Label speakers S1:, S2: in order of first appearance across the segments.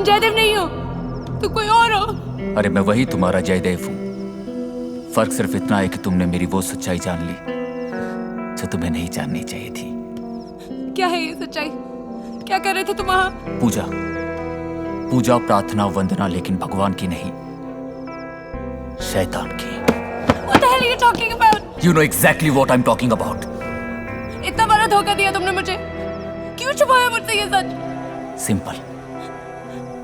S1: तुम जयदेव नहीं हो, तुम कोई और हो।
S2: अरे मैं वही तुम्हारा जयदेव हूँ। फर्क सिर्फ इतना है कि तुमने मेरी वो सच्चाई जान ली जो तुम्हें नहीं जाननी चाहिए थी।
S1: क्या है ये सच्चाई? क्या कर रहे थे तुम वहां?
S2: पूजा, पूजा, प्रार्थना, वंदना, लेकिन भगवान की नहीं, शैतान की।
S1: What the hell are you talking about?
S2: You know exactly what I'm talking about.
S1: इतना बड़ा धोखा दिया तुमने मुझे, क्यों छुपाया मुझसे ये सच?
S2: सिंपल,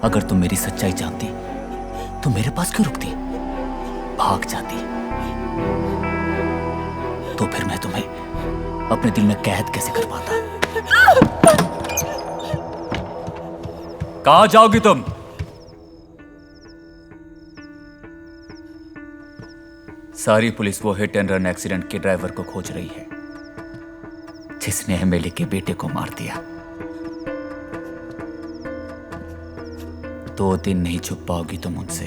S2: अगर तुम मेरी सच्चाई जानती तो मेरे पास क्यों रुकती? भाग जाती तो फिर मैं तुम्हें अपने दिल में कैद कैसे कर पाता? कहां जाओगी तुम? सारी पुलिस वो हिट एंड रन एक्सीडेंट के ड्राइवर को खोज रही है जिसने एमएलए के बेटे को मार दिया। 2 दिन नहीं छुप पाओगी तुम उनसे।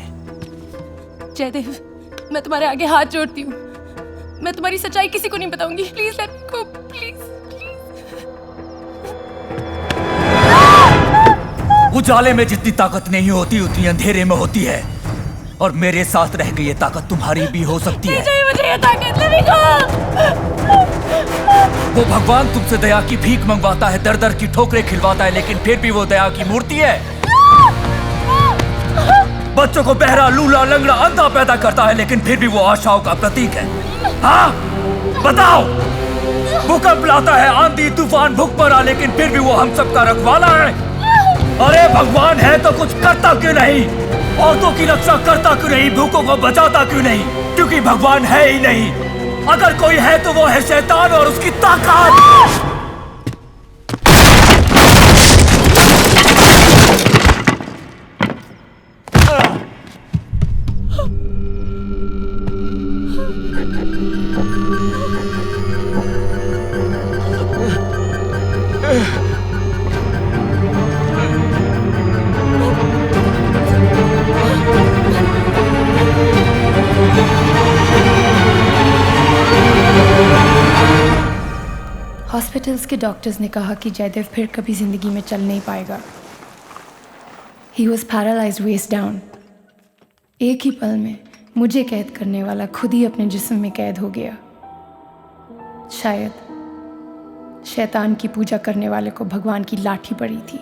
S1: जयदेव, मैं तुम्हारे आगे हाथ जोड़ती हूँ, मैं तुम्हारी सच्चाई किसी को नहीं बताऊंगी। Please let me go, please.
S2: उजाले में जितनी ताकत नहीं होती उतनी अंधेरे में होती है, और मेरे साथ रह के ये ताकत तुम्हारी भी हो सकती है।
S1: नहीं चाहिए मुझे ये ताकत, लेट मी गो।
S2: वो भगवान तुमसे दया की भीख मंगवाता है, दर दर की ठोकरें खिलवाता है, लेकिन फिर भी वो दया की मूर्ति है। बच्चों को बहरा, लूला, लंगड़ा, अंधा पैदा करता है, लेकिन फिर भी वो आशाओं का प्रतीक है। हाँ, बताओ। भूकंप लाता है, आंधी तूफान भूखमरा, लेकिन फिर भी वो हम सबका रखवाला है। अरे भगवान है तो कुछ करता क्यों नहीं? औरतों की रक्षा करता क्यों नहीं? भूखों को बचाता क्यों नहीं? क्योंकि भगवान है ही नहीं। अगर कोई है तो वो है शैतान और उसकी ताकत।
S1: हॉस्पिटल्स के डॉक्टर्स ने कहा कि जयदेव फिर कभी जिंदगी में चल नहीं पाएगा। He was paralysed waist down. एक ही पल में मुझे कैद करने वाला खुद ही अपने जिस्म में कैद हो गया। शायद शैतान की पूजा करने वाले को भगवान की लाठी पड़ी थी।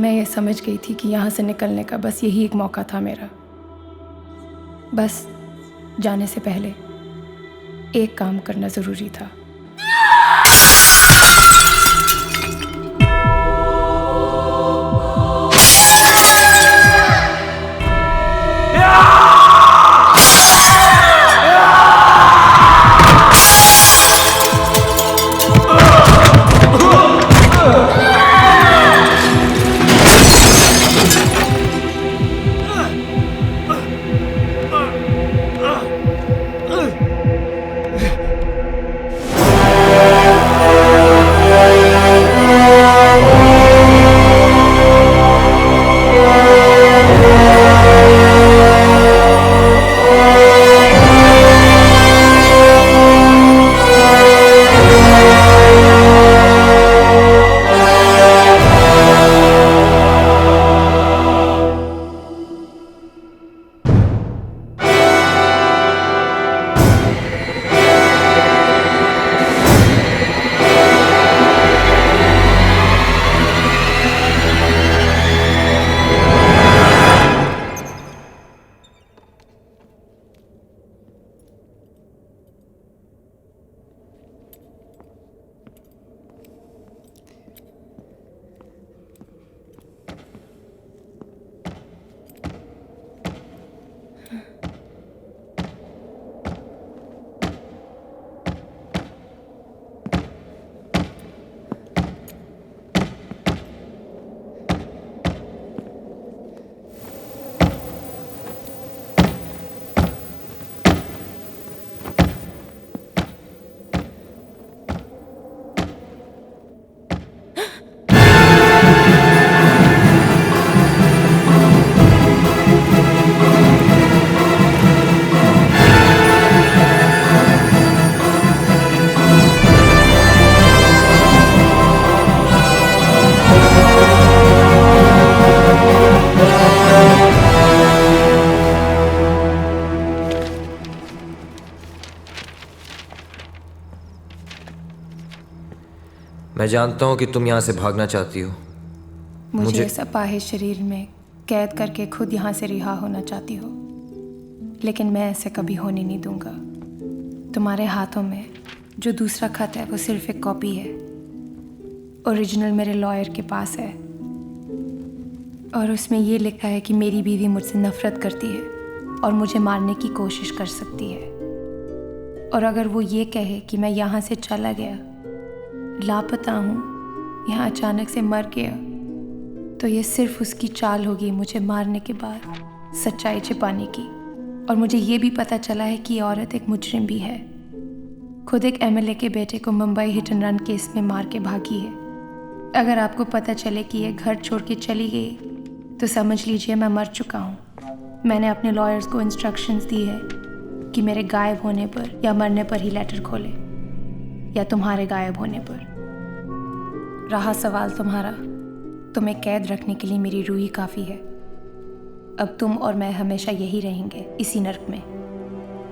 S1: मैं ये समझ गई थी कि यहाँ से निकलने का बस यही एक मौका था मेरा। बस जाने से पहले एक काम करना जरूरी था।
S3: मैं जानता हूँ कि तुम यहाँ से भागना चाहती हो।
S1: मुझे इस अपाहिज शरीर में कैद करके खुद यहाँ से रिहा होना चाहती हो, लेकिन मैं ऐसे कभी होने नहीं दूंगा। तुम्हारे हाथों में जो दूसरा खत है वो सिर्फ एक कॉपी है। ओरिजिनल मेरे लॉयर के पास है और उसमें ये लिखा है कि मेरी बीवी मुझसे नफरत करती है और मुझे मारने की कोशिश कर सकती है। और अगर वो ये कहे कि मैं यहाँ से चला गया, लापता हूँ, यहाँ अचानक से मर गया, तो ये सिर्फ उसकी चाल होगी मुझे मारने के बाद सच्चाई छिपाने की। और मुझे ये भी पता चला है कि ये औरत एक मुजरिम भी है। खुद एक एमएलए के बेटे को Mumbai hit and run case में मार के भागी है। अगर आपको पता चले कि ये घर छोड़ के चली गई तो समझ लीजिए मैं मर चुका हूँ। मैंने अपने लॉयर्स को इंस्ट्रक्शंस दी है कि मेरे गायब होने पर या मरने पर ही लेटर खोले, या तुम्हारे गायब होने पर। रहा सवाल तुम्हारा, तुम्हें कैद रखने के लिए मेरी रूह ही काफ़ी है। अब तुम और मैं हमेशा यही रहेंगे, इसी नर्क में।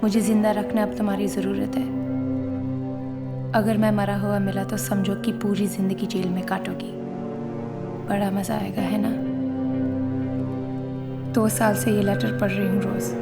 S1: मुझे जिंदा रखना अब तुम्हारी ज़रूरत है। अगर मैं मरा हुआ मिला तो समझो कि पूरी ज़िंदगी जेल में काटोगी। बड़ा मज़ा आएगा, है ना? 2 साल से ये लेटर पढ़ रही हूँ रोज़।